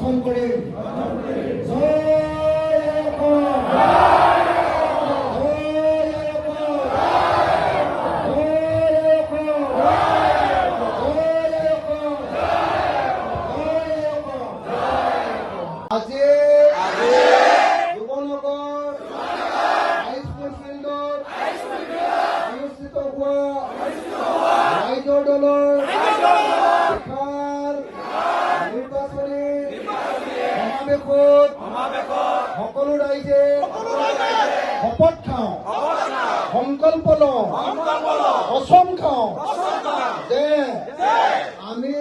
গঠন কৰিম। জয় আইয়প্পা। আজি যুৱনগৰ হাইস্কুল ফিল্ডত অনুষ্ঠিত হোৱা ৰাইজৰ দলৰ নিৰ্বাচনী সমাৱেশত সকলো ৰাইজে শপত খাওঁ, সংকল্প লওঁ, কচম খাওঁ যে আমি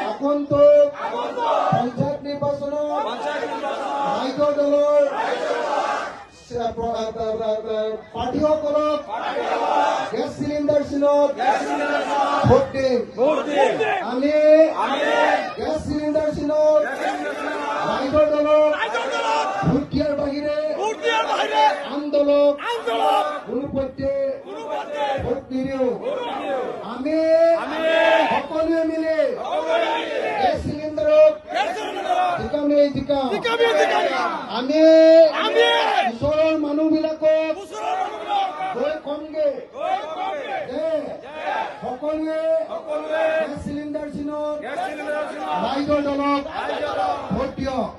আগন্তুক পঞ্চায়ত নিৰ্বাচনত ৰাইজৰ দলৰ প্ৰাৰ্থীসকলক গেছ চিলিণ্ডাৰ চিনত ভোট দিম। আমি গেছ চিলিণ্ডাৰ চিনত ৰাইজৰ দলক ভোট দিয়াৰ বাহিৰে আন দলক কোনো পধ্যে ভোট নিদিওঁ। আমি সকলোৱে মিলি গেছ চিলিণ্ডাৰক জিকাম। আমি ওচৰৰ মানুহবিলাকক গৈ কমগে যে সকলোৱে গেছ চিলিণ্ডাৰ চিনত ৰাইজৰ দলক ভোট দিয়ক।